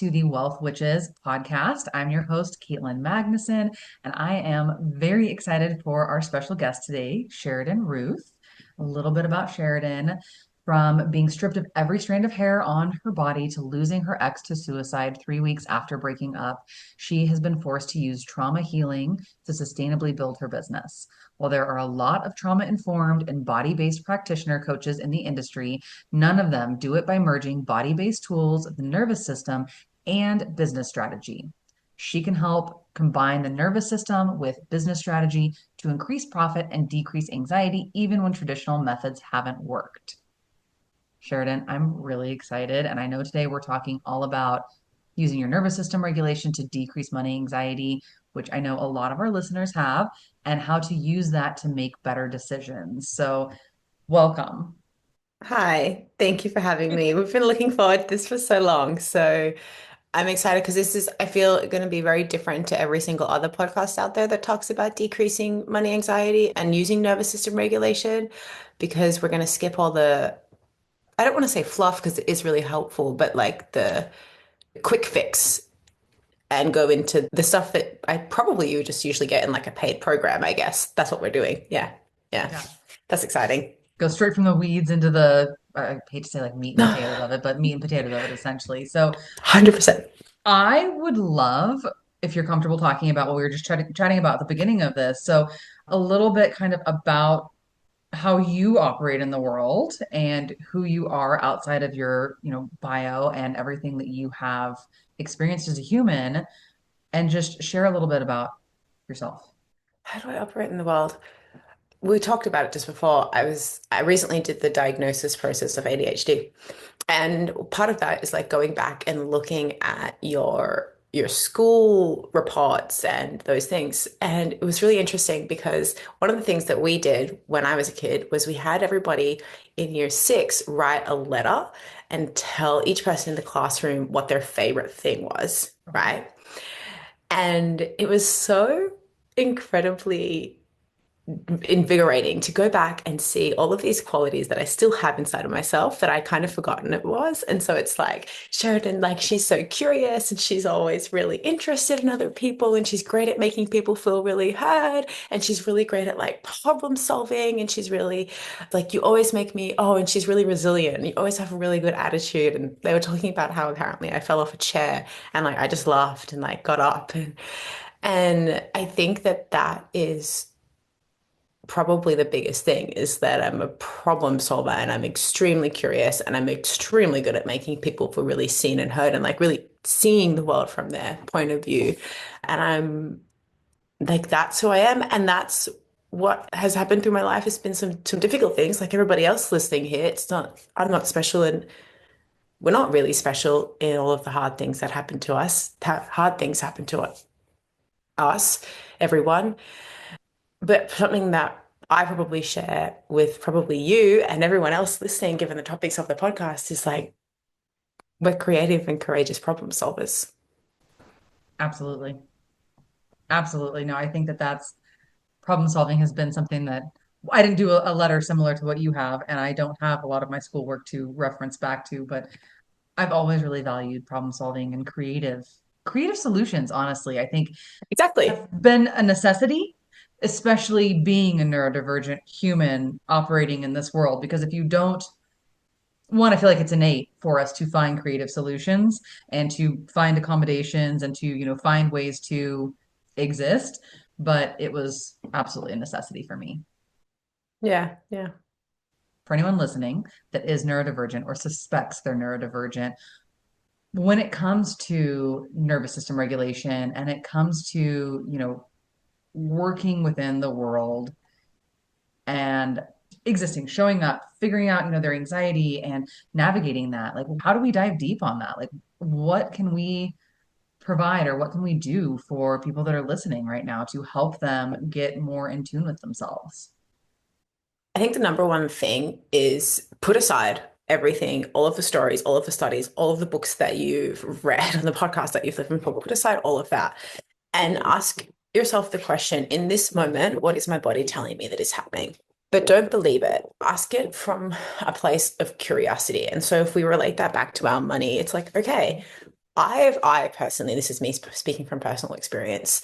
to the Wealth Witches podcast. I'm your host, Katelyn Magnuson, and I am very excited for our special guest today, Sheridan Ruth. A little bit about Sheridan. From being stripped of every strand of hair on her body to losing her ex to suicide 3 weeks after breaking up, she has been forced to use trauma healing to sustainably build her business. While there are a lot of trauma informed and body based practitioner coaches in the industry, none of them do it by merging body based tools of the nervous system and business strategy. She can help combine the nervous system with business strategy to increase profit and decrease anxiety, even when traditional methods haven't worked. Sheridan, I'm really excited. And I know today we're talking all about using your nervous system regulation to decrease money anxiety, which I know a lot of our listeners have, and how to use that to make better decisions. So, welcome. Hi, thank you for having me. We've been looking forward to this for so long. So I'm excited because this is, I feel, going to be very different to every single other podcast out there that talks about decreasing money anxiety and using nervous system regulation because we're going to skip all I don't want to say fluff because it is really helpful, but like the quick fix and go into the stuff that I probably you would just usually get in like a paid program, I guess. That's what we're doing. Yeah. Yeah. Yeah. That's exciting. Go straight from the weeds into the, I hate to say like meat and potatoes of it, but meat and potatoes of it essentially. So 100%. I would love if you're comfortable talking about what we were just chatting about at the beginning of this. So a little bit kind of about how you operate in the world and who you are outside of your, bio and everything that you have experienced as a human, and just share a little bit about yourself. How do I operate in the world? We talked about it just before. I recently did the diagnosis process of ADHD. And part of that is like going back and looking at your school reports and those things. And it was really interesting because one of the things that we did when I was a kid was we had everybody in year 6 write a letter and tell each person in the classroom what their favorite thing was, Okay. right? And it was so incredibly invigorating to go back and see all of these qualities that I still have inside of myself that I kind of forgotten it was. And so it's like Sheridan, like she's so curious and she's always really interested in other people and she's great at making people feel really heard and she's really great at like problem solving and she's really like you always make me and she's really resilient and you always have a really good attitude. And they were talking about how apparently I fell off a chair and like I just laughed and like got up and I think that that is probably the biggest thing is that I'm a problem solver and I'm extremely curious and I'm extremely good at making people feel really seen and heard and like really seeing the world from their point of view. And I'm like, that's who I am. And that's what has happened through my life. It's been some difficult things like everybody else listening here. I'm not special and we're not really special in all of the hard things that happen to us. Hard things happen to us, everyone. But something that I probably share with probably you and everyone else listening, given the topics of the podcast, is like we're creative and courageous problem solvers. Absolutely. Absolutely. No, I think that that's problem solving has been something that I didn't do a letter similar to what you have, and I don't have a lot of my schoolwork to reference back to, but I've always really valued problem solving and creative solutions, honestly. I think Exactly. that's been a necessity, especially being a neurodivergent human operating in this world, because if you don't, one, I feel like it's innate for us to find creative solutions and to find accommodations and to, find ways to exist. But it was absolutely a necessity for me. Yeah, yeah. For anyone listening that is neurodivergent or suspects they're neurodivergent, when it comes to nervous system regulation and it comes to, working within the world and existing, showing up, figuring out, their anxiety and navigating that. Like, how do we dive deep on that? Like, what can we provide or what can we do for people that are listening right now to help them get more in tune with themselves? I think the number one thing is put aside everything, all of the stories, all of the studies, all of the books that you've read on the podcast that you've listened to, put aside all of that and ask yourself the question in this moment, what is my body telling me that is happening? But don't believe it. Ask it from a place of curiosity. And so if we relate that back to our money, it's like, okay, I personally, this is me speaking from personal experience.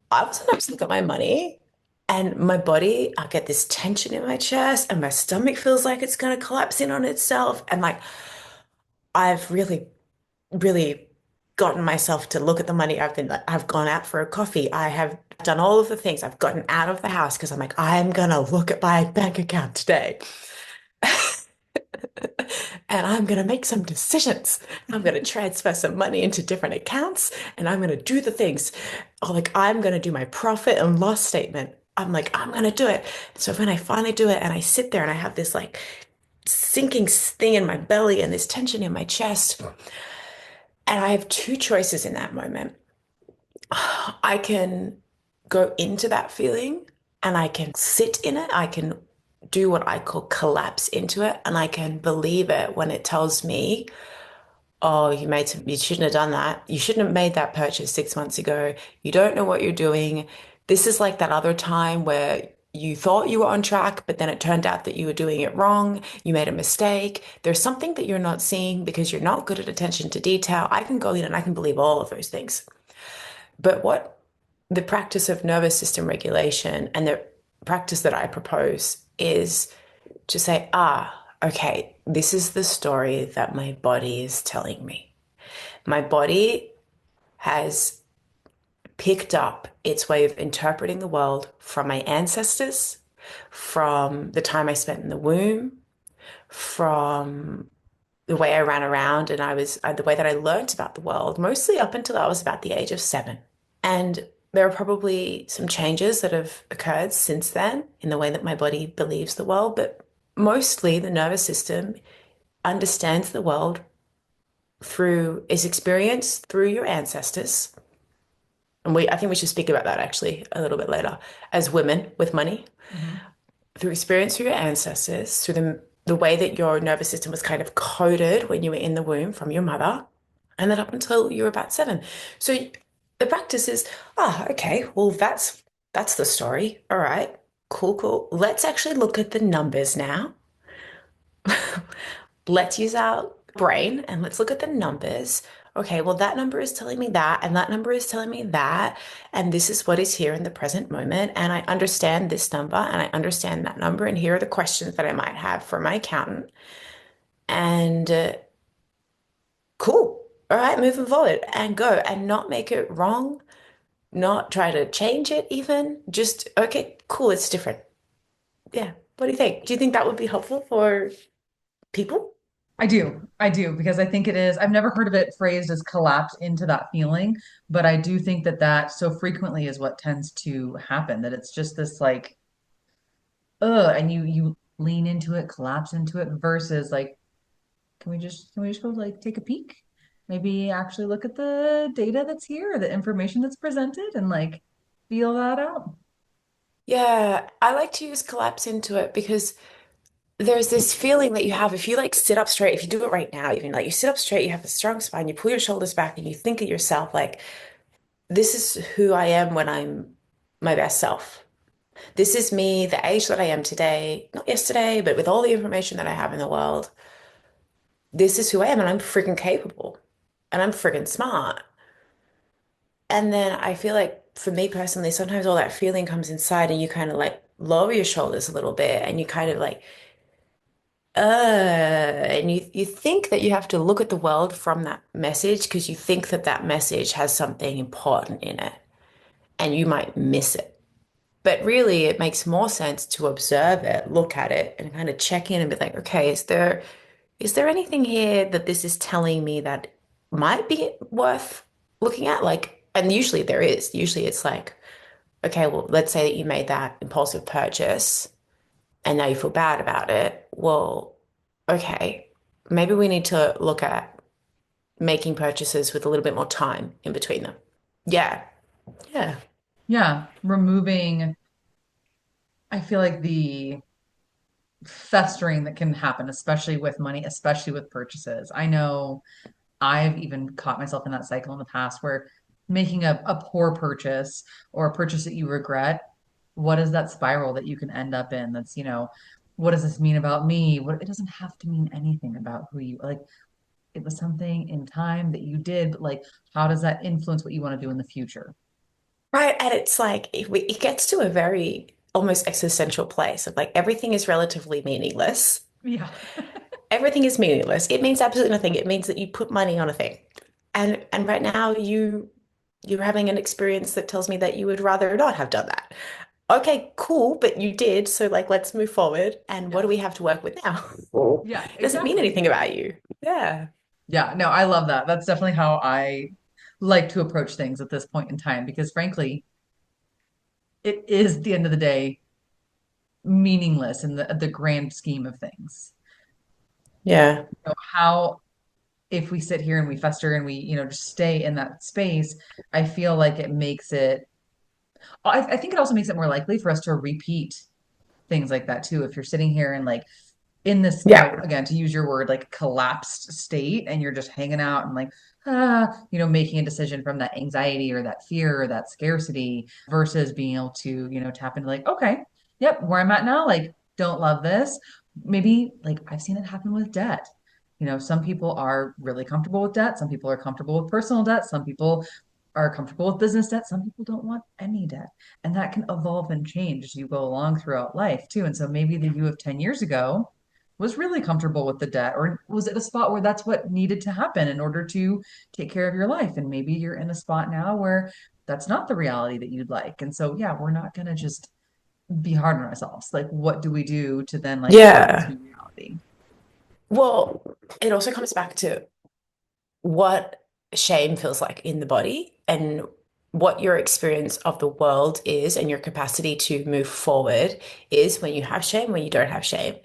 I was sometimes look at my money and my body, I get this tension in my chest and my stomach feels like it's going to collapse in on itself. And like, I've really, really gotten myself to look at the money. I've gone out for a coffee. I have done all of the things. I've gotten out of the house because I'm like, I'm going to look at my bank account today. And I'm going to make some decisions. I'm going to transfer some money into different accounts and I'm going to do the things. Or like, I'm going to do my profit and loss statement. I'm like, I'm going to do it. So when I finally do it and I sit there and I have this like sinking thing in my belly and this tension in my chest, and I have two choices in that moment. I can go into that feeling and I can sit in it. I can do what I call collapse into it and I can believe it when it tells me, oh, you shouldn't have done that. You shouldn't have made that purchase 6 months ago. You don't know what you're doing. This is like that other time where you thought you were on track, but then it turned out that you were doing it wrong. You made a mistake. There's something that you're not seeing because you're not good at attention to detail. I can go in and I can believe all of those things. But what the practice of nervous system regulation and the practice that I propose is to say, okay, this is the story that my body is telling me. My body has picked up its way of interpreting the world from my ancestors, from the time I spent in the womb, from the way I ran around and the way that I learned about the world, mostly up until I was about the age of 7. And there are probably some changes that have occurred since then in the way that my body believes the world, but mostly the nervous system understands the world through is experienced through your ancestors. And I think we should speak about that actually a little bit later as women with money, Mhm. through experience through your ancestors, through the way that your nervous system was kind of coded when you were in the womb from your mother, and then up until you were about 7. So the practice is, okay, well, that's the story. All right, cool, cool. Let's actually look at the numbers now. Let's use our brain and let's look at the numbers. Okay, well, that number is telling me that, and that number is telling me that, and this is what is here in the present moment. And I understand this number and I understand that number, and here are the questions that I might have for my accountant. And cool. All right, moving forward and go and not make it wrong, not try to change it even. Just, okay, cool, it's different. Yeah. What do you think? Do you think that would be helpful for people? I do, because I think it is. I've never heard of it phrased as collapse into that feeling, but I do think that that so frequently is what tends to happen, that it's just this like, and you lean into it, collapse into it, versus like, can we just go like take a peek? Maybe actually look at the data that's here, the information that's presented, and like feel that out. Yeah, I like to use collapse into it because there's this feeling that you have if you like sit up straight, if you do it right now, even like you sit up straight, you have a strong spine, you pull your shoulders back and you think of yourself like, this is who I am when I'm my best self. This is me, the age that I am today, not yesterday, but with all the information that I have in the world. This is who I am, and I'm freaking capable and I'm freaking smart. And then I feel like for me personally, sometimes all that feeling comes inside and you kind of like lower your shoulders a little bit and you kind of like, and you think that you have to look at the world from that message because you think that that message has something important in it and you might miss it. But really, it makes more sense to observe it, look at it, and kind of check in and be like, okay, is there anything here that this is telling me that might be worth looking at? Like, and usually there is. Usually it's like, okay, well, let's say that you made that impulsive purchase and now you feel bad about it. Well, okay, maybe we need to look at making purchases with a little bit more time in between them. Yeah, yeah. Yeah, removing, I feel like the festering that can happen, especially with money, especially with purchases. I know I've even caught myself in that cycle in the past where making a poor purchase or a purchase that you regret, what is that spiral that you can end up in? That's, what does this mean about me? What it doesn't have to mean anything about who you like. it was something in time that you did, but like, how does that influence what you want to do in the future? Right. And it's like it gets to a very almost existential place of like everything is relatively meaningless. Yeah. Everything is meaningless. It means absolutely nothing. It means that you put money on a thing. And right now you're having an experience that tells me that you would rather not have done that. Okay, cool, but you did. So like let's move forward. And what do Yeah. we have to work with now? It Yeah, doesn't mean exactly. anything about you. Yeah. Yeah, no, I love that. That's definitely how I like to approach things at this point in time because frankly, it is at the end of the day meaningless in the grand scheme of things. Yeah. You know, how if we sit here and we fester and we, just stay in that space, I feel like it makes it I think it also makes it more likely for us to repeat things like that too. If you're sitting here and like in this, Yeah. again, to use your word, like collapsed state, and you're just hanging out and like, making a decision from that anxiety or that fear or that scarcity versus being able to, tap into like, okay, yep, where I'm at now, like, don't love this. Maybe like I've seen it happen with debt. Some people are really comfortable with debt. Some people are comfortable with personal debt. Some people are comfortable with business debt. Some people don't want any debt. And that can evolve and change as you go along throughout life too. And so maybe the you of 10 years ago was really comfortable with the debt, or was it a spot where that's what needed to happen in order to take care of your life? And maybe you're in a spot now where that's not the reality that you'd like. And so, yeah, we're not going to just be hard on ourselves. Like, what do we do to then like have this Yeah. new reality? Well, it also comes back to what shame feels like in the body and what your experience of the world is and your capacity to move forward is when you have shame, when you don't have shame.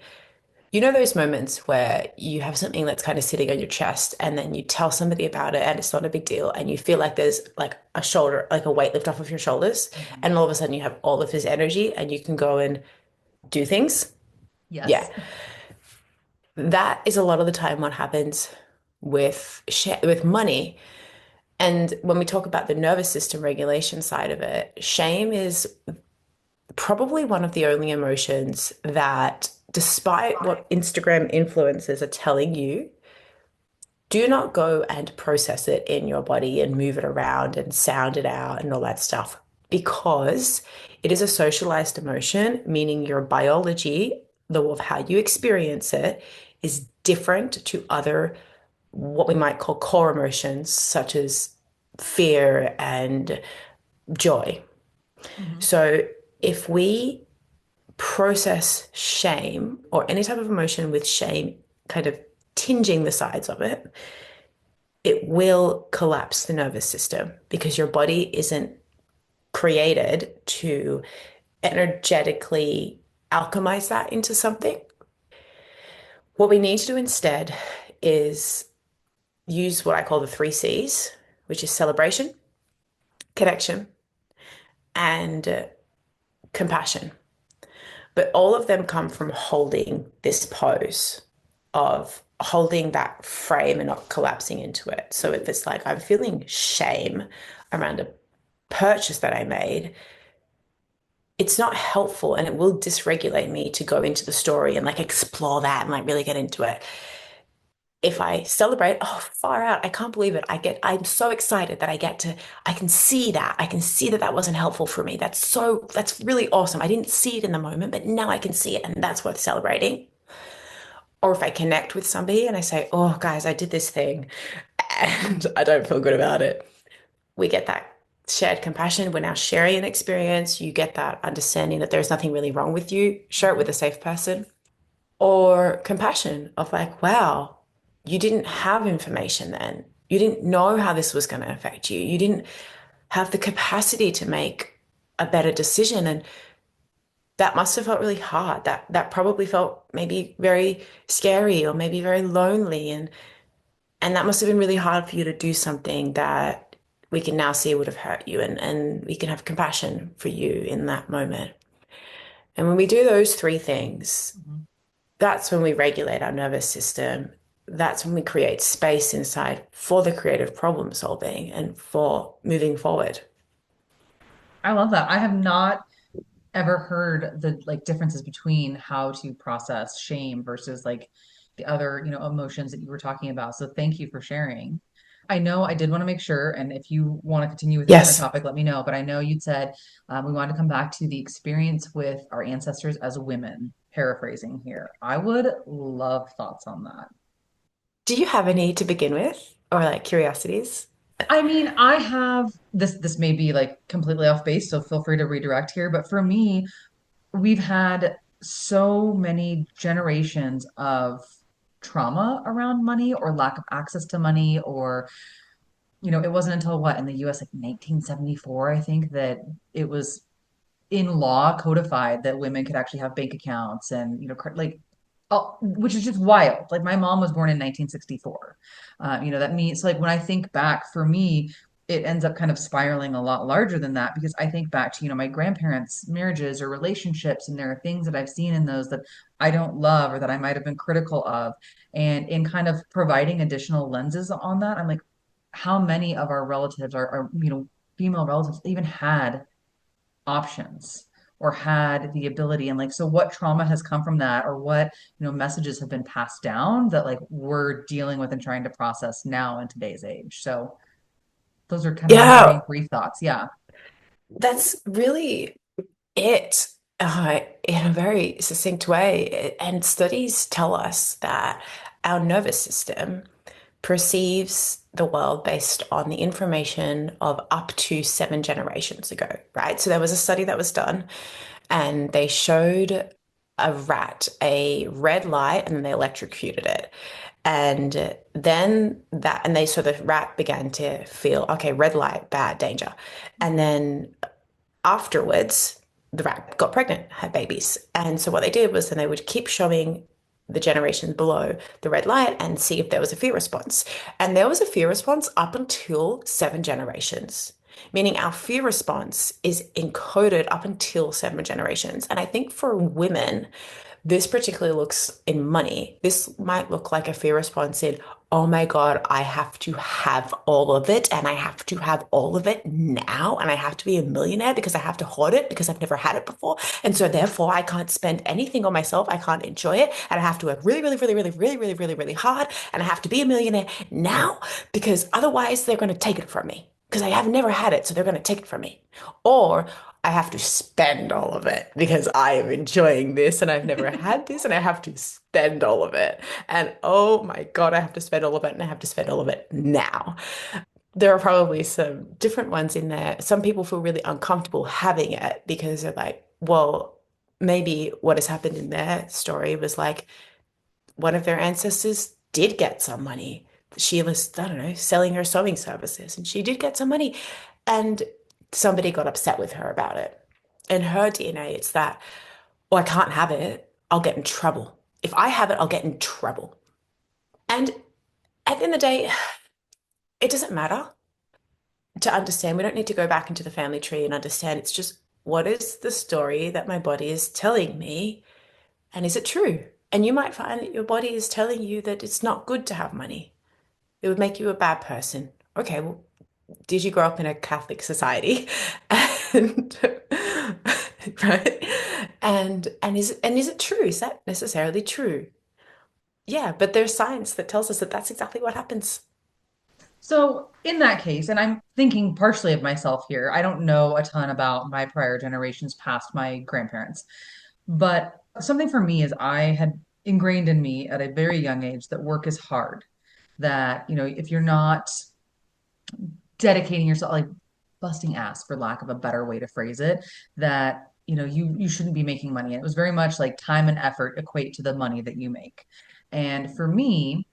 You know those moments where you have something that's kind of sitting on your chest and then you tell somebody about it and it's not a big deal and you feel like there's like a shoulder, like a weight lift off of your shoulders Mhm. and all of a sudden you have all of this energy and you can go and do things. Yeah. Yes. That is a lot of the time what happens with money. And when we talk about the nervous system regulation side of it, shame is probably one of the only emotions that, despite what Instagram influencers are telling you, do not go and process it in your body and move it around and sound it out and all that stuff because it is a socialized emotion, meaning your biology, the of how you experience it, is different to other what we might call core emotions, such as fear and joy. Hmm. So if we process shame or any type of emotion with shame kind of tinging the sides of it, it will collapse the nervous system because your body isn't created to energetically alchemize that into something. What we need to do instead is use what I call the three C's, which is celebration, connection, and compassion. But all of them come from holding this pose of holding that frame and not collapsing into it. So if it's like I'm feeling shame around a purchase that I made, it's not helpful and it will dysregulate me to go into the story and like explore that and like really get into it. If I celebrate, oh, far out, I can't believe it. I'm so excited that I can see that. I can see that that wasn't helpful for me. That's really awesome. I didn't see it in the moment, but now I can see it and that's worth celebrating. Or if I connect with somebody and I say, oh, guys, I did this thing and I don't feel good about it. We get that shared compassion. We're now sharing an experience. You get that understanding that there's nothing really wrong with you. Share it with a safe person. Or compassion of like, wow, you didn't have information then. You didn't know how this was going to affect you. You didn't have the capacity to make a better decision. And that must have felt really hard. That probably felt maybe very scary or maybe very lonely. And that must have been really hard for you to do something that we can now see would have hurt you and we can have compassion for you in that moment. And when we do those three things, Hmm. that's when we regulate our nervous system. That's when we create space inside for the creative problem solving and for moving forward. I love that. I have not ever heard the like differences between how to process shame versus like the other, emotions that you were talking about. So thank you for sharing. I know I did want to make sure, and if you want to continue with a different Yes. topic, let me know. But I know you'd said we wanted to come back to the experience with our ancestors as women, paraphrasing here. I would love thoughts on that. Do you have any to begin with, or like curiosities? I mean, I have this may be like completely off base, so feel free to redirect here. But for me, we've had so many generations of trauma around money or lack of access to money, or it wasn't until what in the US, like 1974, I think, that it was in law codified that women could actually have bank accounts and like, oh, which is just wild. Like my mom was born in 1964. That means, like, when I think back, for me it ends up kind of spiraling a lot larger than that, because I think back to my grandparents' marriages or relationships, and there are things that I've seen in those that I don't love or that I might have been critical of. And in kind of providing additional lenses on that, I'm like, how many of our relatives are female relatives even had options or had the ability, and like, so what trauma has come from that, or what messages have been passed down that like we're dealing with and trying to process now in today's age. So those are kind of my very Yeah, brief thoughts. Yeah. that's really it in a very succinct way. And studies tell us that our nervous system perceives the world based on the information of up to 7 generations ago, right? So there was a study that was done and they showed a rat a red light and then they electrocuted it. And then and they, so the rat began to feel, okay, red light, bad, danger. And then afterwards, the rat got pregnant, had babies. And so what they did was then they would keep showing the generations below the red light and see if there was a fear response. And there was a fear response up until 7 generations, meaning our fear response is encoded up until 7 generations. And I think for women, this particularly looks in money. This might look like a fear response in, oh my God, I have to have all of it and I have to have all of it now and I have to be a millionaire because I have to hoard it because I've never had it before. And so therefore I can't spend anything on myself. I can't enjoy it. And I have to work really, really, really, really, really, really, really, really hard. And I have to be a millionaire now because otherwise they're going to take it from me because I have never had it. So they're going to take it from me. Or I have to spend all of it because I am enjoying this and I've never had this and I have to spend all of it. And oh my God, I have to spend all of it and I have to spend all of it now. There are probably some different ones in there. Some people feel really uncomfortable having it because they're like, well, maybe what has happened in their story was like one of their ancestors did get some money. She was, I don't know, selling her sewing services and she did get some money. And somebody got upset with her about it. In her DNA, it's that, oh, I can't have it. I'll get in trouble. If I have it, I'll get in trouble. And at the end of the day, it doesn't matter to understand. We don't need to go back into the family tree and understand. It's just, what is the story that my body is telling me? And is it true? And you might find that your body is telling you that it's not good to have money. It would make you a bad person. Okay, well, did you grow up in a Catholic society? And right? And is it true? Is that necessarily true? Yeah, but there's science that tells us that that's exactly what happens. So in that case, and I'm thinking partially of myself here, I don't know a ton about my prior generations past my grandparents, but something for me is I had ingrained in me at a very young age that work is hard, that if you're not dedicating yourself, like busting ass for lack of a better way to phrase it, that you shouldn't be making money. And it was very much like time and effort equate to the money that you make. And for me,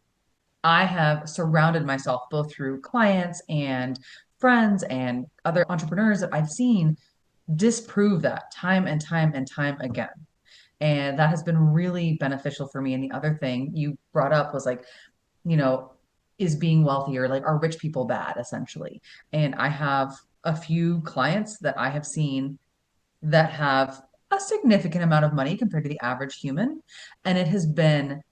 I have surrounded myself both through clients and friends and other entrepreneurs that I've seen disprove that time and time and time again. And that has been really beneficial for me. And the other thing you brought up was like, you know, is being wealthier, like, are rich people bad, essentially? And I have a few clients that I have seen that have a significant amount of money compared to the average human. And it has been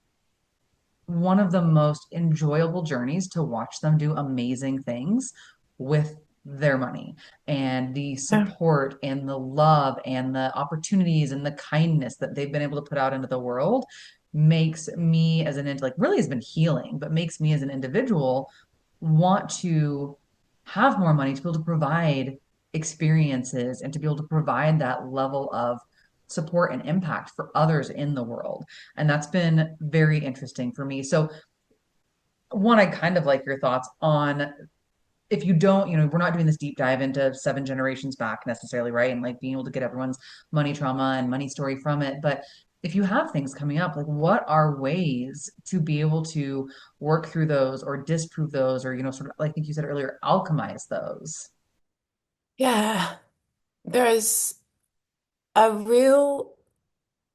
one of the most enjoyable journeys to watch them do amazing things with their money, and the Yeah. support and the love and the opportunities and the kindness that they've been able to put out into the world. makes me as like really has been healing, but makes me as an individual want to have more money to be able to provide experiences and to be able to provide that level of support and impact for others in the world. And that's been very interesting for me. So, one, I kind of like your thoughts on if you don't, we're not doing this deep dive into 7 generations back necessarily, right? And like being able to get everyone's money trauma and money story from it. But if you have things coming up, like what are ways to be able to work through those or disprove those or, sort of like I think you said earlier, alchemize those? Yeah, there's a real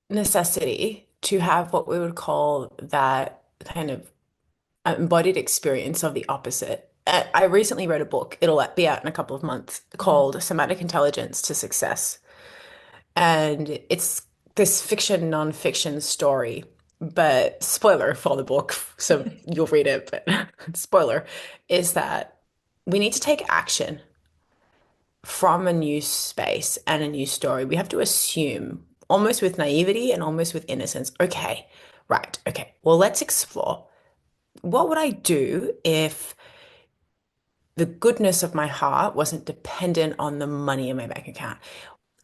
necessity to have what we would call that kind of embodied experience of the opposite. I recently read a book, it'll be out in a couple of months, Mhm. called Somatic Intelligence to Success. And it's this fiction, non-fiction story. But spoiler for the book, so you'll read it, but spoiler is that we need to take action from a new space and a new story. We have to assume, almost with naivety and almost with innocence, okay, right, okay, well, let's explore. What would I do if the goodness of my heart wasn't dependent on the money in my bank account?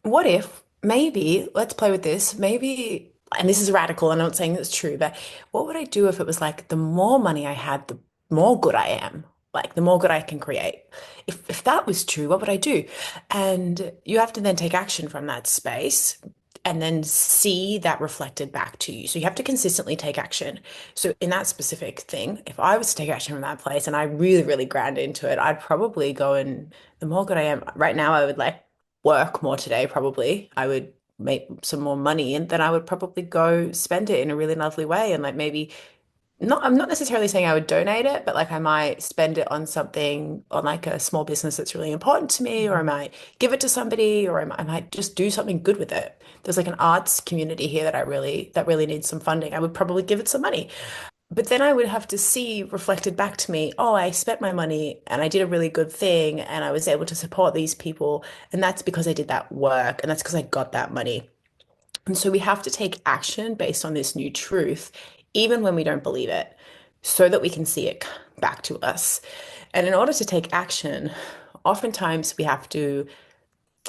What if maybe, let's play with this, maybe, and this is radical, and I'm not saying it's true, but what would I do if it was like the more money I had, the more good I am? Like the more good I can create. If that was true, what would I do? And you have to then take action from that space and then see that reflected back to you. So you have to consistently take action. So in that specific thing, if I was to take action from that place and I really, really ground into it, I'd probably go and the more good I am right now, I would like work more today, probably. I would make some more money and then I would probably go spend it in a really lovely way and like maybe not I'm not necessarily saying I would donate it, but like I might spend it on something on like a small business that's really important to me, or I Mhm. might give it to somebody, or I might just do something good with it. There's like an arts community here that really needs some funding. I would probably give it some money. But then I would have to see reflected back to me, oh, I spent my money and I did a really good thing and I was able to support these people. And that's because I did that work and that's because I got that money. And so we have to take action based on this new truth, even when we don't believe it, so that we can see it back to us. And in order to take action, oftentimes we have to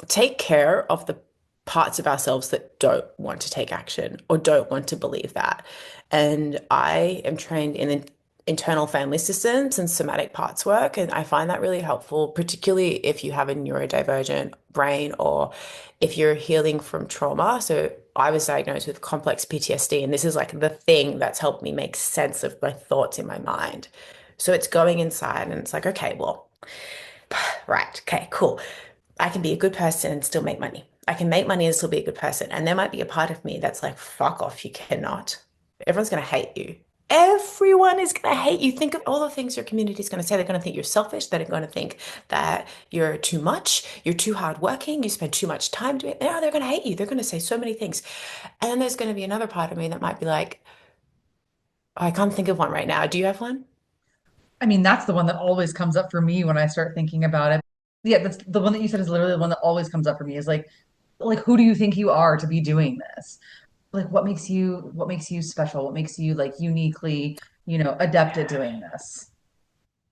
take care of the parts of ourselves that don't want to take action or don't want to believe that. And I am trained in internal family systems and somatic parts work, and I find that really helpful, particularly if you have a neurodivergent brain or if you're healing from trauma. So I was diagnosed with complex PTSD, and this is like the thing that's helped me make sense of my thoughts in my mind. So it's going inside and it's like, okay, well, right, okay, cool. I can be a good person and still make money. I can make money and still be a good person. And there might be a part of me that's like, fuck off, you cannot. Everyone's going to hate you. Everyone is going to hate you. Think of all the things your community is going to say. They're going to think you're selfish. They're going to think that you're too much. You're too hardworking. You spend too much time doing it. No, they're going to hate you. They're going to say so many things. And then there's going to be another part of me that might be like, oh, I can't think of one right now. Do you have one? I mean, that's the one that always comes up for me when I start thinking about it. Yeah, that's the one that you said is literally the one that always comes up for me is like who do you think you are to be doing this? Like what makes you special? What makes you like uniquely, adept at doing this?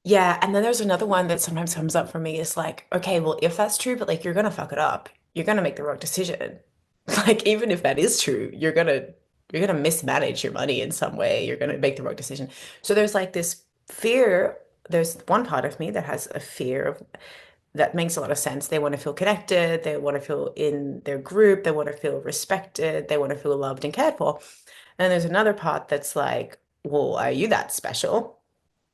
Yeah, and then there's another one that sometimes comes up for me. It's like, okay, well, if that's true, but like you're gonna fuck it up. You're gonna make the wrong decision. Like even if that is true, you're gonna mismanage your money in some way. You're gonna make the wrong decision. So there's like this fear. There's one part of me that has a fear of that makes a lot of sense. They want to feel connected, they want to feel in their group, they want to feel respected, they want to feel loved and cared for. And there's another part that's like, well, are you that special?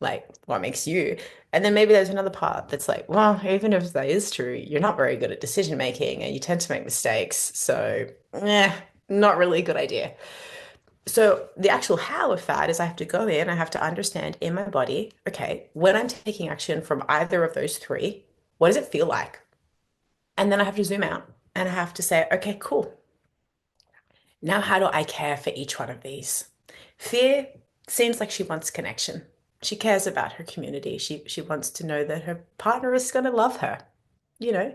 Like, what makes you? And then maybe there's another part that's like, well, even if that is true, you're not very good at decision making and you tend to make mistakes. So, not really a good idea. So, the actual how of that is I have to go in, I have to understand in my body, okay, when I'm taking action from either of those three, what does it feel like? And then I have to zoom out and I have to say, okay, cool. Now, how do I care for each one of these? Fear seems like she wants connection. She cares about her community. She wants to know that her partner is going to love her. You know,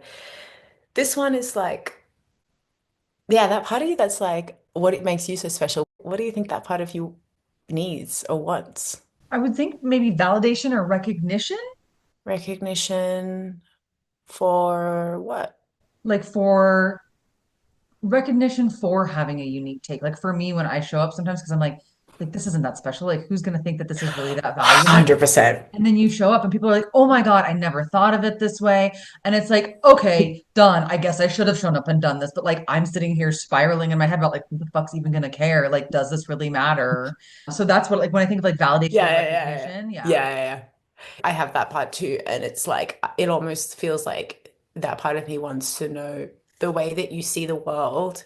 this one is like, yeah, that part of you that's like, what it makes you so special. what do you think that part of you needs or wants? I would think maybe validation or recognition, Recognition for what? like for recognition for having a unique take. Like for me, when I show up sometimes, because I'm like this isn't that special. Like, who's gonna think that this is really that valuable? 100%. And then you show up and people are like, oh my God, I never thought of it this way. And it's like, okay, done. I guess I should have shown up and done this. But like, I'm sitting here spiraling in my head about like, who the fuck's even gonna care? Like, does this really matter? So that's what, like, when I think of like validation Yeah, and yeah, yeah, yeah. recognition, yeah. Yeah, yeah, yeah. I have that part too. And it's like, it almost feels like that part of me wants to know the way that you see the world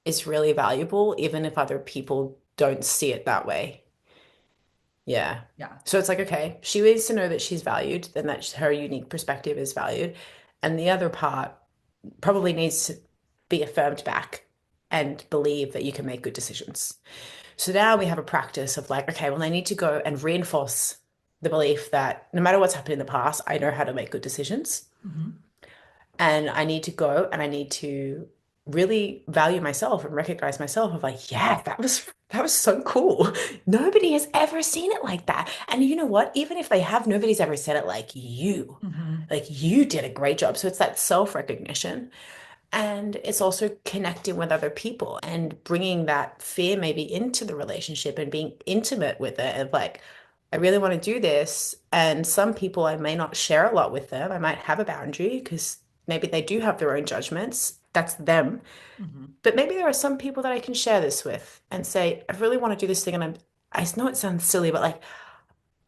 is really valuable, even if other people don't see it that way. Yeah. Yeah. So it's like, okay, she needs to know that she's valued and that her unique perspective is valued. And the other part probably needs to be affirmed back and believe that you can make good decisions. So now we have a practice of like, okay, well, I need to go and reinforce the belief that no matter what's happened in the past, I know how to make good decisions. Hmm. And I need to go and I need to really value myself and recognize myself of like, yeah, that was so cool. Nobody has ever seen it like that. And you know what? Even if they have, nobody's ever said it like you. Hmm. Like you did a great job. So it's that self-recognition. And it's also connecting with other people and bringing that fear maybe into the relationship and being intimate with it. And like, I really want to do this. And some people, I may not share a lot with them. I might have a boundary because maybe they do have their own judgments. That's them. Hmm. But maybe there are some people that I can share this with and say, I really want to do this thing. And I know it sounds silly, but like,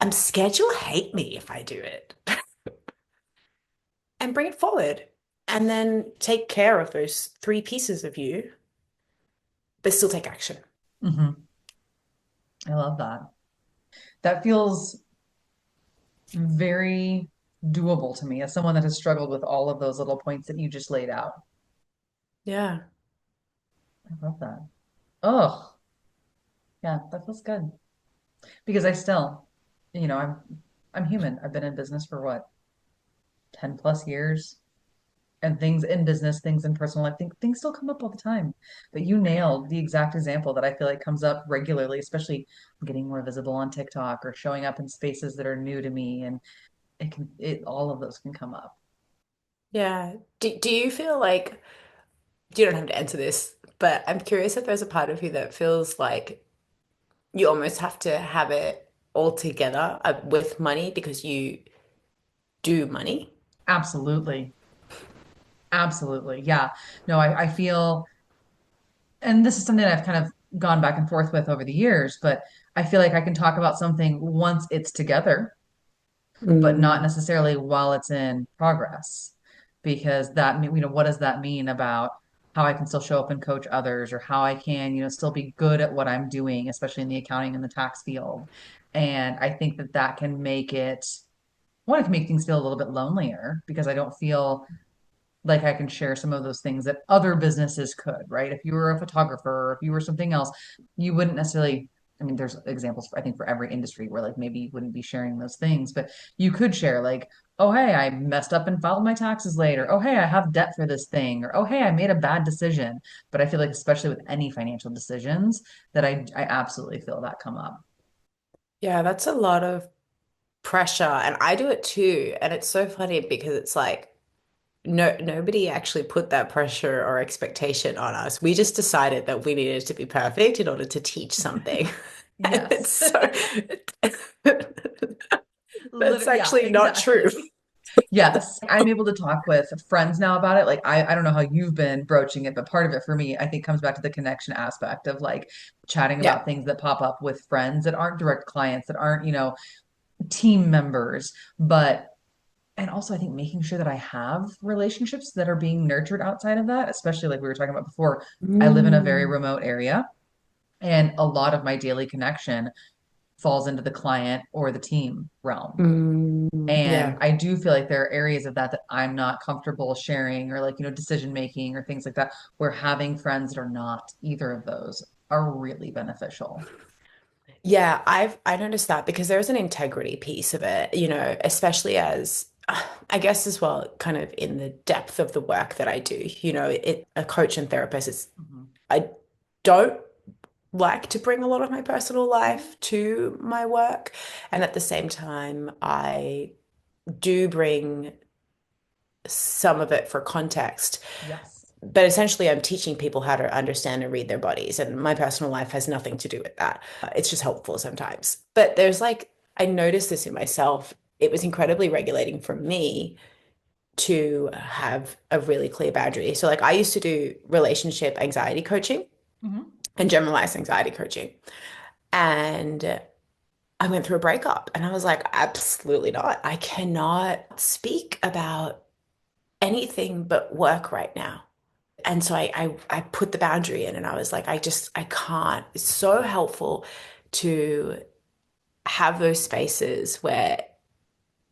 I'm scared you'll hate me if I do it and bring it forward. And then take care of those three pieces of you but still take action. Hmm. I love that. That feels very doable to me as someone that has struggled with all of those little points that you just laid out. Yeah. I love that. Oh, yeah, that feels good. Because I still, I'm human. I've been in business for what, 10 plus years? And things in business, things in personal life, things still come up all the time. But you nailed the exact example that I feel like comes up regularly, especially getting more visible on TikTok or showing up in spaces that are new to me. And all of those can come up. Yeah. Do you feel like, you don't have to answer this, but I'm curious if there's a part of you that feels like you almost have to have it all together with money because you do money? Absolutely. Absolutely. Yeah. No, I feel, and this is something that I've kind of gone back and forth with over the years, but I feel like I can talk about something once it's together, but not Mm, necessarily while it's in progress. Because what does that mean about how I can still show up and coach others or how I can, still be good at what I'm doing, especially in the accounting and the tax field. And I think that that can make it can make things feel a little bit lonelier because I don't feel like I can share some of those things that other businesses could, right? If you were a photographer or if you were something else, you wouldn't necessarily. I mean, there's examples, I think, for every industry where like maybe you wouldn't be sharing those things, but you could share like, oh, hey, I messed up and filed my taxes later. Oh, hey, I have debt for this thing. Or, oh, hey, I made a bad decision. But I feel like, especially with any financial decisions, that I absolutely feel that come up. yeah, that's a lot of pressure. And I do it too. And it's so funny because it's like, no, nobody actually put that pressure or expectation on us. We just decided that we needed to be perfect in order to teach something. And it's Yes. so, that's Yeah, actually not true. exactly. Yes, I'm able to talk with friends now about it. Like I don't know how you've been broaching it, but part of it for me, I think comes back to the connection aspect of like chatting Yeah. about things that pop up with friends that aren't direct clients, that aren't, team members, but and also I think making sure that I have relationships that are being nurtured outside of that, especially like we were talking about before. I live in a very Mm, remote area and a lot of my daily connection falls into the client or the team realm. And yeah. I do feel like there are areas of that that I'm not comfortable sharing or like, decision making or things like that, where having friends that are not either of those are really beneficial. Yeah, I noticed that because there's an integrity piece of it, especially as I guess as well, kind of in the depth of the work that I do. A coach and therapist is Mhm. I don't like to bring a lot of my personal life to my work. And at the same time, I do bring some of it for context. Yes. But essentially, I'm teaching people how to understand and read their bodies. And my personal life has nothing to do with that. It's just helpful sometimes. But there's like, I noticed this in myself. It was incredibly regulating for me to have a really clear boundary. So, like, I used to do relationship anxiety coaching Hmm. and generalized anxiety coaching. And I went through a breakup and I was like, absolutely not. I cannot speak about anything but work right now. And so I put the boundary in and I was like, I can't. It's so helpful to have those spaces where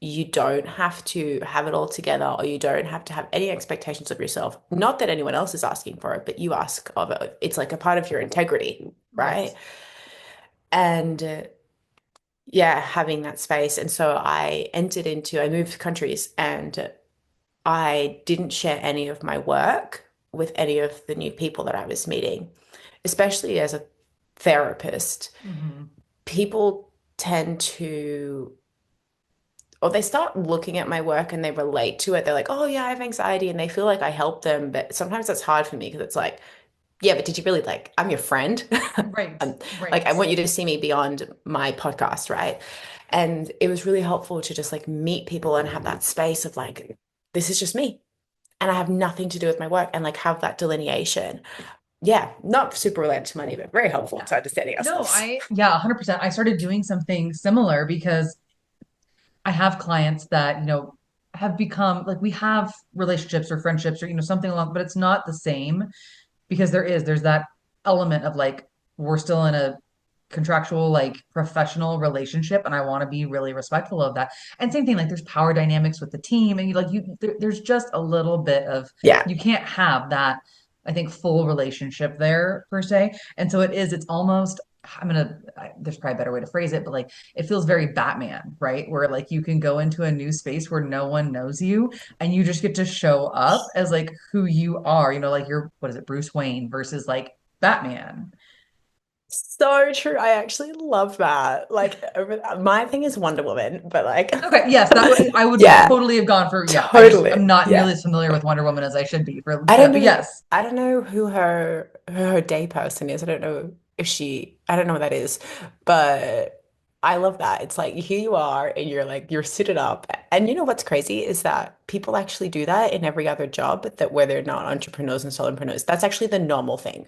you don't have to have it all together or you don't have to have any expectations of yourself. Not that anyone else is asking for it, but you ask of it. It's like a part of your integrity, Right. right? And yeah, having that space. And so I moved countries and I didn't share any of my work with any of the new people that I was meeting, especially as a therapist. Hmm. People tend to, or they start looking at my work and they relate to it. They're like, oh, yeah, I have anxiety. And they feel like I help them. But sometimes that's hard for me because it's like, yeah, but did you really like, I'm your friend. Right. Like, Right. I want you to see me beyond my podcast, right? And it was really helpful to just like meet people and have that space of like, this is just me. And I have nothing to do with my work and like have that delineation. Yeah, not super related to money, but very helpful Yeah. to understanding No, ourselves. yeah, 100%. I started doing something similar because I have clients that, have become like we have relationships or friendships or, something along, but it's not the same because there's that element of like, we're still in a contractual, like professional relationship. And I want to be really respectful of that. And same thing, like there's power dynamics with the team and there's just a little bit of, Yeah. you can't have that, I think, full relationship there per se. And so it's almost, there's probably a better way to phrase it, but like it feels very Batman, right? Where like you can go into a new space where no one knows you and you just get to show up as like who you are, like you're, what is it, Bruce Wayne versus like Batman. So true. I actually love that. Like my thing is Wonder Woman, but like Okay, yes, I would yeah, totally have gone for, yeah. I'm totally. not nearly Yeah. as familiar with Wonder Woman as I should be for I don't that, but know. yes. I don't know who her day person is. I don't know if I don't know what that is, but I love that. It's like here you are and you're like you're suited up. And you know what's crazy is that people actually do that in every other job that where they're not entrepreneurs and solopreneurs. That's actually the normal thing.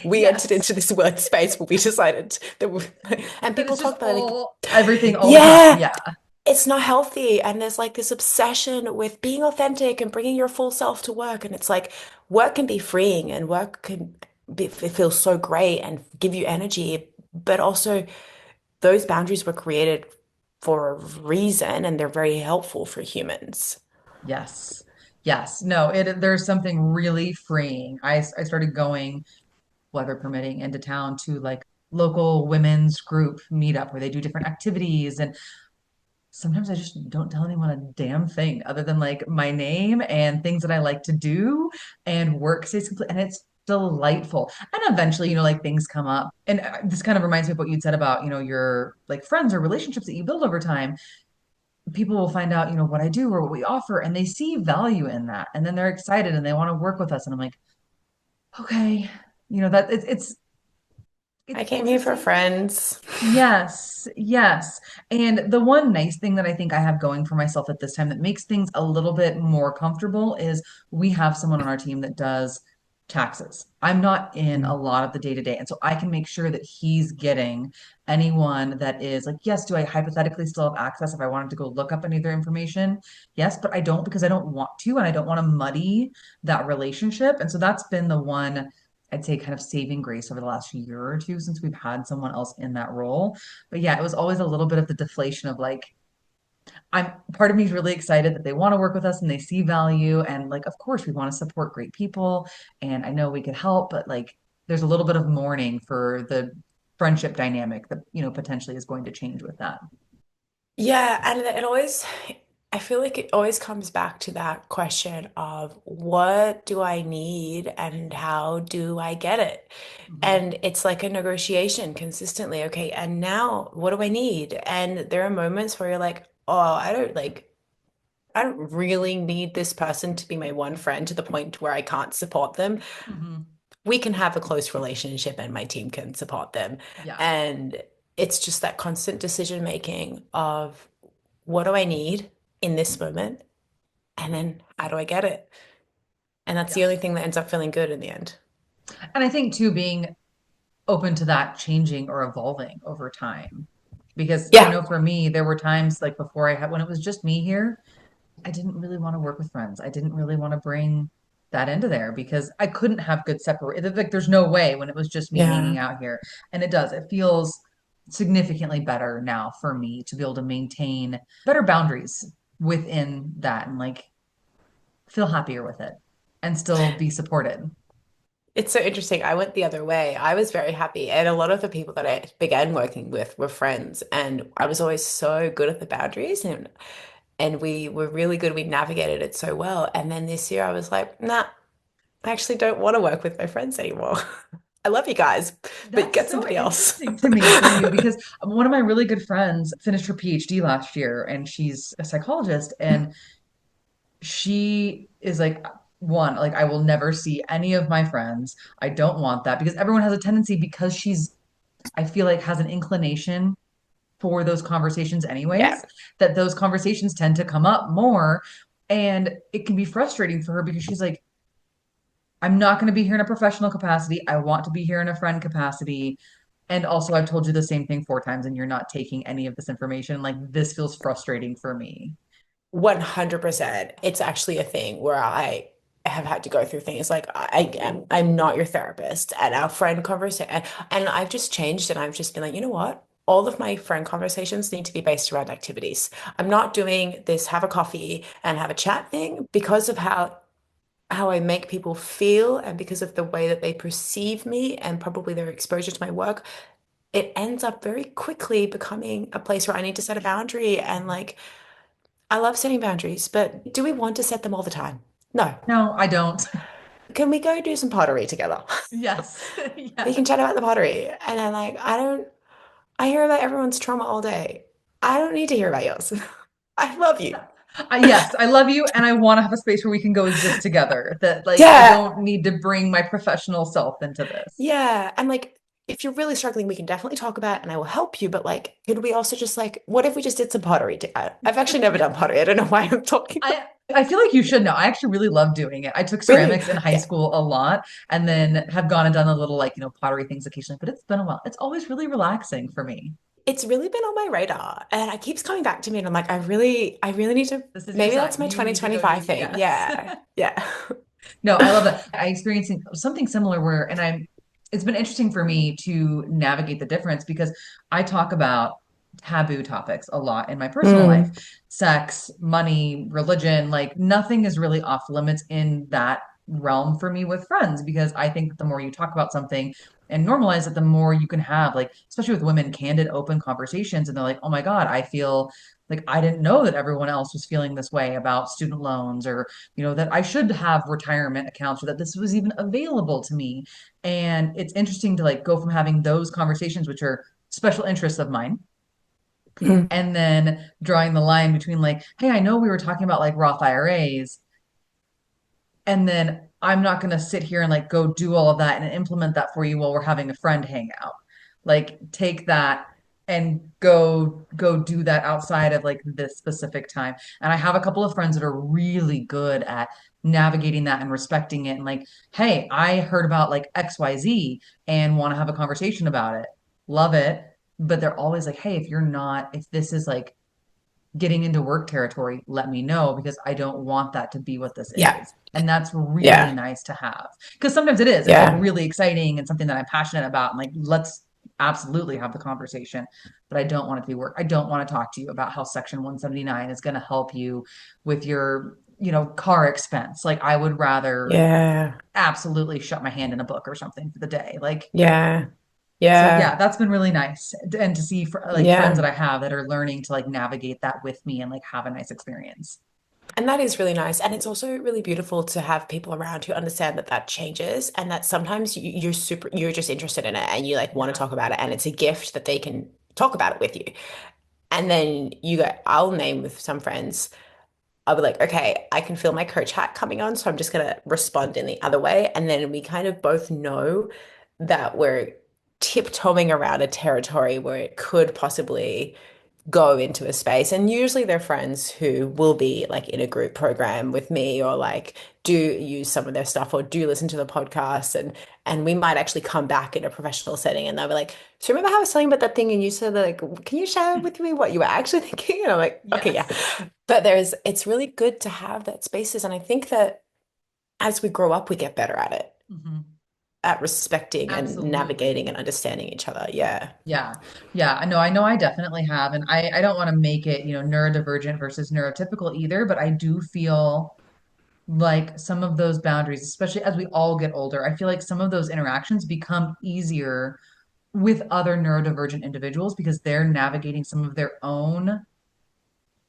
We entered Yes. into this word space where we decided that and That people is just talk about it like, all everything all the time. yeah, Yeah. it's not healthy. And there's like this obsession with being authentic and bringing your full self to work. And it's like work can be freeing and work can be, it feels so great and give you energy. But also, those boundaries were created for a reason and they're very helpful for humans. Yes. Yes. No, there's something really freeing. I started going, weather permitting, into town to like local women's group meetup where they do different activities. And sometimes I just don't tell anyone a damn thing other than like my name and things that I like to do, and work stays complete, and it's delightful. And eventually, like things come up. And this kind of reminds me of what you'd said about, your like friends or relationships that you build over time. People will find out, what I do or what we offer, and they see value in that. And then they're excited and they want to work with us. And I'm like, okay, that I it's came here for interesting. friends. Yes, yes. And the one nice thing that I think I have going for myself at this time that makes things a little bit more comfortable is we have someone on our team that does taxes. I'm not in a lot of the day to day. And so I can make sure that he's getting anyone that is like, yes, do I hypothetically still have access if I wanted to go look up any of their information? Yes, but I don't because I don't want to and I don't want to muddy that relationship. And so that's been the one, I'd say, kind of saving grace over the last year or two since we've had someone else in that role. But yeah, it was always a little bit of the deflation of like, I'm part of me is really excited that they want to work with us and they see value. And like, of course, we want to support great people. And I know we could help, but like, there's a little bit of mourning for the friendship dynamic that, potentially is going to change with that. Yeah, and it always I feel like it always comes back to that question of what do I need and how do I get it? Mhm. And it's like a negotiation consistently. Okay, and now what do I need? And there are moments where you're like, oh, I don't really need this person to be my one friend to the point where I can't support them. Mhm. We can have a close relationship and my team can support them. Yeah. And it's just that constant decision making of what do I need in this moment? And then how do I get it? And that's the Yeah. only thing that ends up feeling good in the end. And I think too, being open to that changing or evolving over time. Because I Yeah. know for me, there were times like before I had, when it was just me here, I didn't really want to work with friends. I didn't really want to bring that into there because I couldn't have good separate. Like, there's no way when it was just me hanging Yeah. out here. And it does. It feels significantly better now for me to be able to maintain better boundaries within that and like feel happier with it and still be supported. It's so interesting. I went the other way. I was very happy. And a lot of the people that I began working with were friends. And I was always so good at the boundaries and we were really good. We navigated it so well. And then this year I was like, nah, I actually don't want to work with my friends anymore. I love you guys, but That's get so somebody else. interesting to me for you because one of my really good friends finished her PhD last year and she's a psychologist and she is like one, like I will never see any of my friends. I don't want that because everyone has a tendency because she's I feel like has an inclination for those conversations Yeah. anyways, that those conversations tend to come up more and it can be frustrating for her because she's like I'm not going to be here in a professional capacity. I want to be here in a friend capacity. And also, I've told you the same thing 4 times, and you're not taking any of this information. Like, this feels frustrating for me. 100%. It's actually a thing where I have had to go through things like I'm not your therapist and our friend conversation and I've just changed and I've just been like, you know what? All of my friend conversations need to be based around activities. I'm not doing this have a coffee and have a chat thing because of how I make people feel and because of the way that they perceive me and probably their exposure to my work. It ends up very quickly becoming a place where I need to set a boundary and like I love setting boundaries, but do we want to set them all the time? No. No, I don't. Can we go do some pottery together? Yes. We can Yes. chat about the pottery. And I'm like, I hear about everyone's trauma all day. I don't need to hear about yours. I love you. Yes, I love you, and I want to have a space where we can go exist together. That, like, I Yeah. don't need to bring my professional self into this. Yeah. And like, if you're really struggling, we can definitely talk about it and I will help you. But like, could we also just like, what if we just did some pottery together? I've actually never Yeah. done pottery. I don't know why I'm talking about I feel like you should know. I actually really love doing it. I took really. ceramics in high Yeah. school a lot and then have gone and done a little like, pottery things occasionally, but it's been a while. It's always really relaxing for me. It's really been on my radar and it keeps coming back to me and I'm like, I really need to, This is your maybe that's sign. my You need to go do, 2025 thing. yes. Yeah. Yeah. No, I love that. I experienced something similar where, and it's been interesting for me to navigate the difference because I talk about taboo topics a lot in my personal life, Mm, sex, money, religion, like nothing is really off limits in that realm for me with friends because I think that the more you talk about something and normalize it, the more you can have, like, especially with women, candid, open conversations. And they're like, oh my God, I feel like I didn't know that everyone else was feeling this way about student loans or that I should have retirement accounts or that this was even available to me. And it's interesting to like go from having those conversations, which are special interests of mine, mm. and then drawing the line between like, hey, I know we were talking about like Roth IRAs, and then I'm not going to sit here and like go do all of that and implement that for you while we're having a friend hangout. Like take that and go do that outside of like this specific time. And I have a couple of friends that are really good at navigating that and respecting it and like, hey, I heard about like XYZ and want to have a conversation about it. Love it. But they're always like, hey, if this is like getting into work territory, let me know because I don't want that to be what this Yeah. is. And that's really Yeah. nice to have. Because sometimes it is. It's like Yeah. really exciting and something that I'm passionate about. And like, let's absolutely have the conversation. But I don't want it to be work. I don't want to talk to you about how Section 179 is going to help you with your, car expense. Like, I would rather Yeah. absolutely shut my hand in a book or something for the day. Like, Yeah. So yeah, Yeah. that's been really nice. And to see like friends that Yeah. I have that are learning to like navigate that with me and like have a nice experience. And that is really nice. And it's also really beautiful to have people around who understand that that changes and that sometimes you're just interested in it and you like want to Yeah. talk about it. And it's a gift that they can talk about it with you. And then I'll name with some friends. I'll be like, okay, I can feel my coach hat coming on. So I'm just going to respond in the other way. And then we kind of both know that we're tiptoeing around a territory where it could possibly go into a space. And usually they're friends who will be like in a group program with me or like do use some of their stuff or do listen to the podcast. And we might actually come back in a professional setting and they'll be like, so remember how I was telling you about that thing and you said like, can you share with me what you were actually thinking? And I'm like, okay, yeah. Yes. But it's really good to have that spaces. And I think that as we grow up, we get better Hmm. at respecting and navigating Absolutely. and understanding each other. Yeah. Yeah. Yeah. I know I definitely have. And I don't want to make it, neurodivergent versus neurotypical either, but I do feel like some of those boundaries, especially as we all get older, I feel like some of those interactions become easier with other neurodivergent individuals because they're navigating some of their own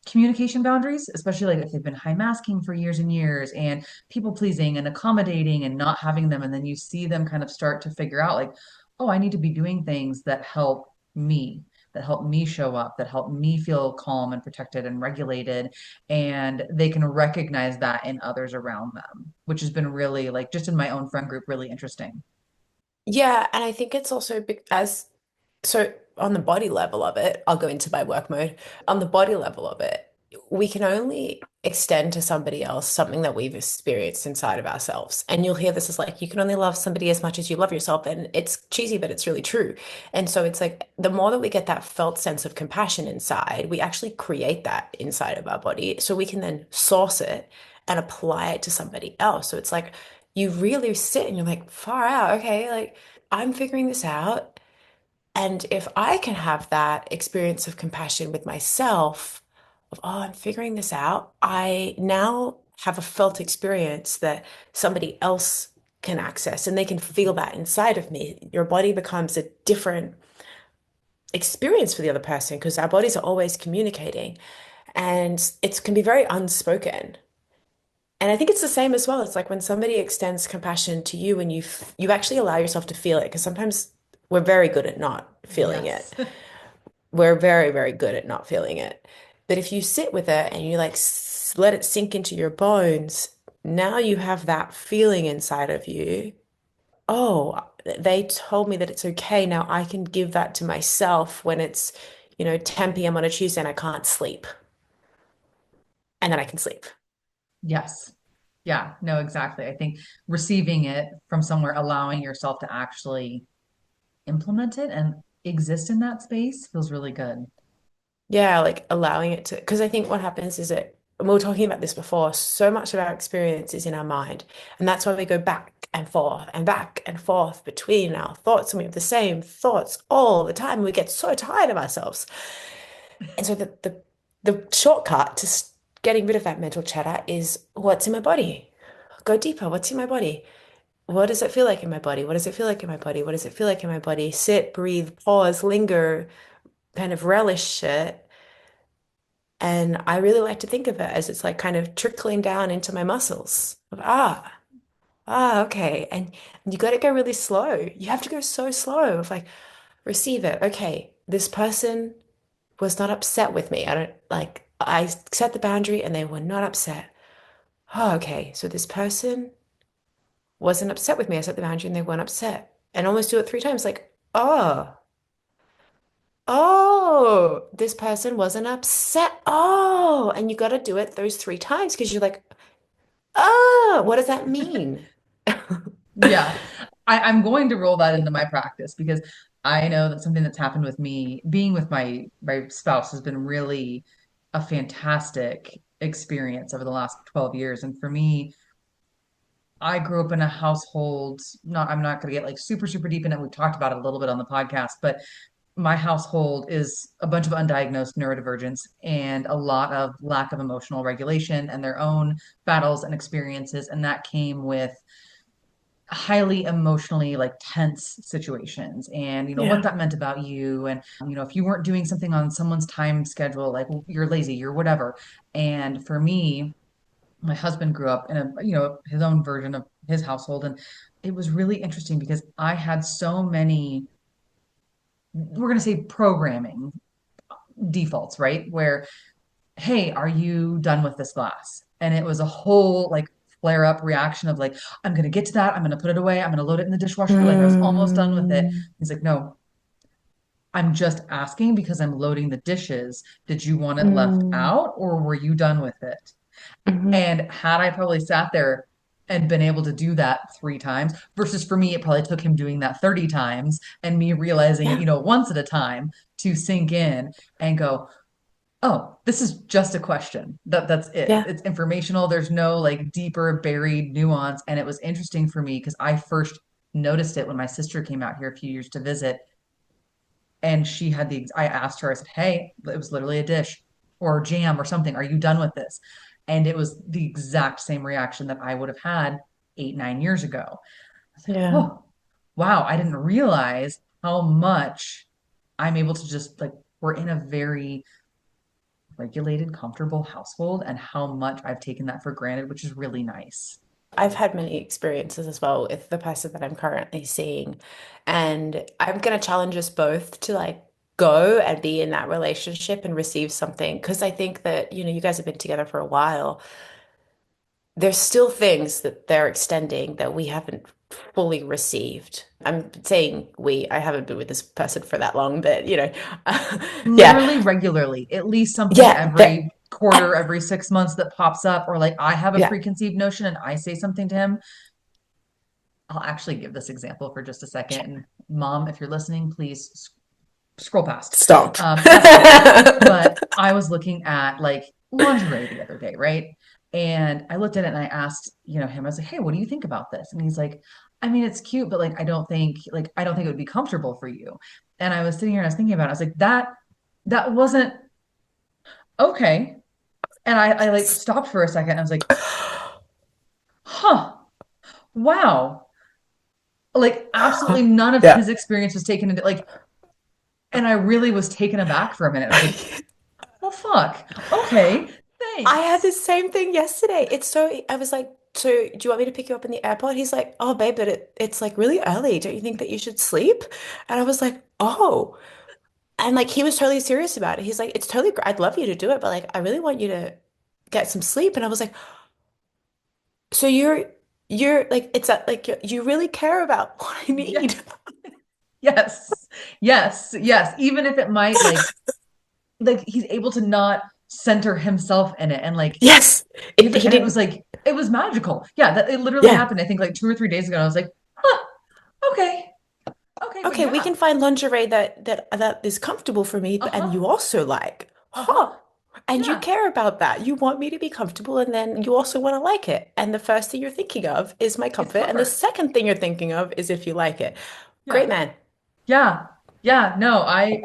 communication boundaries, especially like if they've been high masking for years and years and people pleasing and accommodating and not having them. And then you see them kind of start to figure out, like, oh, I need to be doing things that help me show up, that help me feel calm and protected and regulated. And they can recognize that in others around them, which has been really, like, just in my own friend group, really interesting. Yeah, and I think it's also as so on the body level of it, I'll go into my work mode. On the body level of it, we can only extend to somebody else something that we've experienced inside of ourselves. And you'll hear this as like, you can only love somebody as much as you love yourself. And it's cheesy, but it's really true. And so it's like the more that we get that felt sense of compassion inside, we actually create that inside of our body. So we can then source it and apply it to somebody else. So it's like you really sit and you're like, far out, okay, like I'm figuring this out. And if I can have that experience of compassion with myself, of, oh, I'm figuring this out, I now have a felt experience that somebody else can access and they can feel that inside of me. Your body becomes a different experience for the other person because our bodies are always communicating and it can be very unspoken. And I think it's the same as well. It's like when somebody extends compassion to you and you actually allow yourself to feel it because sometimes we're very good at not feeling Yes. it. We're very, very good at not feeling it. But if you sit with it and you like let it sink into your bones, now you have that feeling inside of you. Oh, they told me that it's okay. Now I can give that to myself when it's, 10 p.m. on a Tuesday and I can't sleep. And then I can sleep. Yes. Yeah, no, exactly. I think receiving it from somewhere, allowing yourself to actually implement it and exist in that space feels really good. Yeah, like allowing it to, because I think what happens is that, and we were talking about this before, so much of our experience is in our mind. And that's why we go back and forth between our thoughts, and we have the same thoughts all the time. We get so tired of ourselves. And so the shortcut to getting rid of that mental chatter is what's in my body. Go deeper. What's in my body? What does it feel like in my body? What does it feel like in my body? What does it feel like in my body? Sit, breathe, pause, linger, kind of relish it. And I really like to think of it as it's like kind of trickling down into my muscles. Of, okay. And you got to go really slow. You have to go so slow of like, receive it. Okay, this person was not upset with me. I don't like, I set the boundary and they were not upset. Oh, okay. So this person wasn't upset with me. I set the boundary and they weren't upset. And almost do it 3 times, like, this person wasn't upset. Oh, and you got to do it those 3 times because you're like, what does that mean? Yeah, I'm going to roll that into my practice because I know that something that's happened with me, being with my spouse, has been really a fantastic experience over the last 12 years. And for me, I grew up in a household, I'm not going to get like super, super deep in it. We've talked about it a little bit on the podcast, but my household is a bunch of undiagnosed neurodivergence and a lot of lack of emotional regulation and their own battles and experiences. And that came with highly emotionally like tense situations, and what Yeah. that meant about you, and if you weren't doing something on someone's time schedule, like you're lazy, you're whatever. And for me, my husband grew up in a his own version of his household, and it was really interesting because I had so many, we're going to say, programming defaults, right? Where, hey, are you done with this glass? And it was a whole like flare up reaction of like, I'm going to get to that. I'm going to put it away. I'm going to load it in the dishwasher. Like I was almost done with it. Mm, He's like, no, I'm just asking because I'm loading the dishes. Did you want it left mm, out or were you done with it? mhm. And had I probably sat there and been able to do that 3 times, versus for me, it probably took him doing that 30 times and me realizing it, Yeah. once at a time to sink in and go, oh, this is just a question. That's it. Yeah. It's informational. There's no like deeper buried nuance. And it was interesting for me because I first noticed it when my sister came out here a few years to visit. And she had I asked her, I said, hey, it was literally a dish or jam or something. Are you done with this? And it was the exact same reaction that I would have had 8, 9 years ago. I said, Yeah. oh, wow, I didn't realize how much I'm able to just like, we're in a very regulated, comfortable household, and how much I've taken that for granted, which is really nice. I've had many experiences as well with the person that I'm currently seeing. And I'm going to challenge us both to like go and be in that relationship and receive something. Because I think that, you guys have been together for a while. There's still things that they're extending that we haven't fully received. I'm saying we, I haven't been with this person for that long, but yeah, Literally regularly, at least something yeah, every quarter, every 6 months that pops up, or like I have a yeah, preconceived notion and I say something to him. I'll actually give this example for just a second. And mom, if you're listening, please scroll past. stop. Fast forward. But I was looking at like lingerie the other day, right? And I looked at it and I asked, him, I was like, hey, what do you think about this? And he's like, I mean, it's cute, but like I don't think it would be comfortable for you. And I was sitting here and I was thinking about it. I was like, that wasn't okay. And I like stopped for a second and I was like, huh, wow. Like absolutely none of Yeah. his experience was taken into like, and I really was taken aback for a minute. I was like, well, fuck. Okay, I had thanks. the same thing yesterday. I was like, so do you want me to pick you up in the airport? He's like, oh, babe, but it's like really early. Don't you think that you should sleep? And I was like, oh. And like he was totally serious about it. He's like, it's totally great. I'd love you to do it, but like I really want you to get some sleep. And I was like, so you're like it's a, like you really care about what I Yeah, need. yes, yes, yes. Even if it might like he's able to not center himself in it and like Yes. give it, He and it was didn't. like it was magical. Yeah, that it literally Yeah. happened. I think like 2 or 3 days ago. And I was like, huh, okay, okay, but Okay, we yeah, can find lingerie that is comfortable for me, but and uh-huh, you also like, uh-huh, huh? And you yeah, care about that. You want me to be comfortable, and then you also want to like it. And the first thing you're thinking of is my it's comfort, and the comfort. second thing you're thinking of is if you like it. Great Yeah, man. yeah, yeah. No, I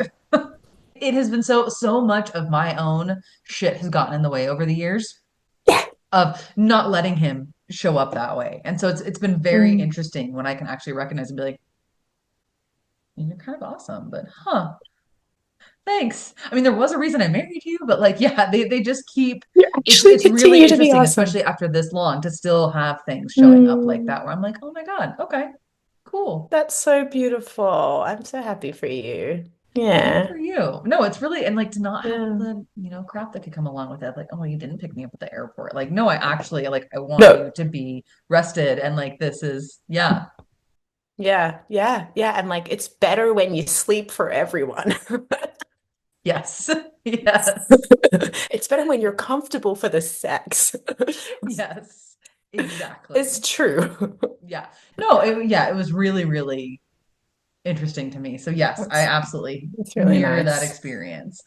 it has been so much of my own shit has gotten in the way over the years Yeah. of not letting him show up that way. And so it's been very Mm. interesting when I can actually recognize and be like, you're kind of awesome, but huh, thanks. I mean, there was a reason I married you, but like, yeah, they just keep You it's actually it's really continue to be interesting, awesome. especially after this long, to still have things showing up like Mm. that where I'm like, oh my God, okay, cool. That's so beautiful. I'm so happy for you. Good Yeah. for you. No, it's really, and like to not have all Yeah. the, crap that could come along with it. Like, oh, you didn't pick me up at the airport. Like, no, I actually like I want No. you to be rested and like this is yeah. Yeah, yeah, yeah. And like it's better when you sleep for everyone. Yes. Yes. It's better when you're comfortable for the sex. Yes. It's Exactly. true. Yeah. No, yeah, it was really, really interesting to me. So yes, I That's absolutely that's really mirror that nice. experience.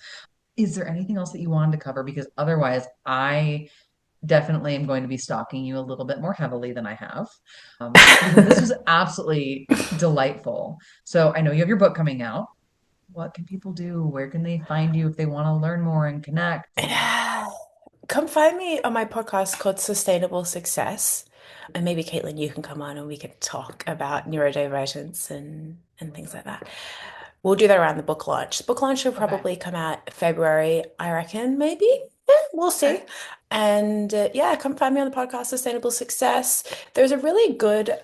Is there anything else that you wanted to cover? Because otherwise, I definitely am going to be stalking you a little bit more heavily than I have. Because this was absolutely delightful. So I know you have your book coming out. What can people do? Where can they find you if they want to learn more and connect? And Yeah. Come find me on my podcast called Sustainable Success. And maybe Katelyn, you can come on and we can talk about neurodivergence and things like that. We'll do that around the book launch. The book launch will Okay. probably come out February, I reckon, maybe. Yeah, we'll see. Okay. And yeah, come find me on the podcast, Sustainable Success. There's a really good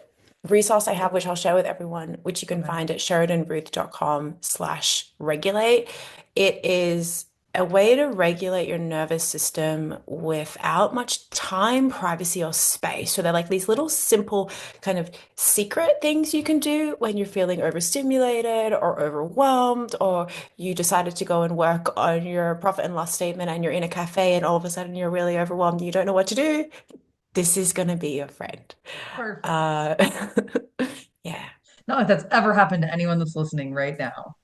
resource I have, which I'll share with everyone, which you can Okay. find at sheridanruth.com/regulate. It is a way to regulate your nervous system without much time, privacy, or space. So they're like these little simple kind of secret things you can do when you're feeling overstimulated or overwhelmed, or you decided to go and work on your profit and loss statement and you're in a cafe and all of a sudden you're really overwhelmed and you don't know what to do. This is going to be your friend. Perfect. Uh, yeah. Not if that's ever happened to anyone that's listening right now.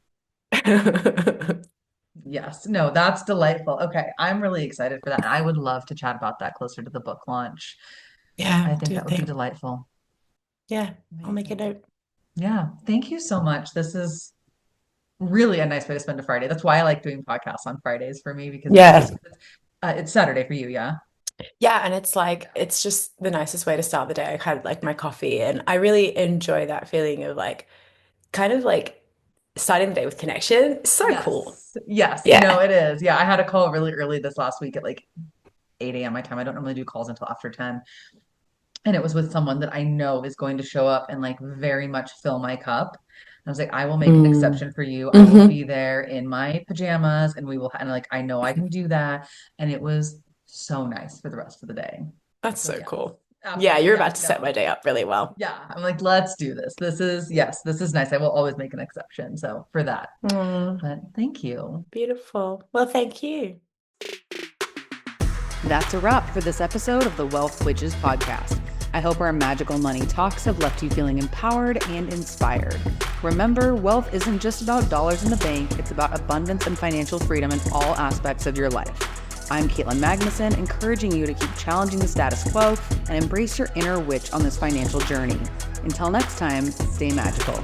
Yes. No, that's delightful. Okay. I'm really excited for that. And I would love to chat about that closer to the book launch. Yeah, I think do the that would be thing. delightful. Yeah, I'll make a Amazing. note. Yeah. Thank you so much. This is really a nice way to spend a Friday. That's why I like doing podcasts on Fridays for me because it's Yeah. just, it's Saturday for you. Yeah. Yeah, and it's like it's just the nicest way to start the day. I had like my coffee and I really enjoy that feeling of like kind of like starting the day with connection. It's so cool. Yes. Yes. No, Yeah. it is. Yeah. I had a call really early this last week at like 8 a.m. my time. I don't normally do calls until after 10. And it was with someone that I know is going to show up and like very much fill my cup. I was like, I will make an Mm. exception for you. I will Hmm. be there in my pajamas and we will, and like, I know I can do that. And it was so nice for the rest of the day. That's So, so yes, cool. Yeah, absolutely. you're Yeah, about to set my no, day up really well. yeah. I'm like, let's do this. This is, yes, this is nice. I will always make an exception. So, for that. Mm, But thank you. beautiful. Well, thank you. That's a wrap for this episode of the Wealth Witches podcast. I hope our magical money talks have left you feeling empowered and inspired. Remember, wealth isn't just about dollars in the bank, it's about abundance and financial freedom in all aspects of your life. I'm Katelyn Magnuson, encouraging you to keep challenging the status quo and embrace your inner witch on this financial journey. Until next time, stay magical.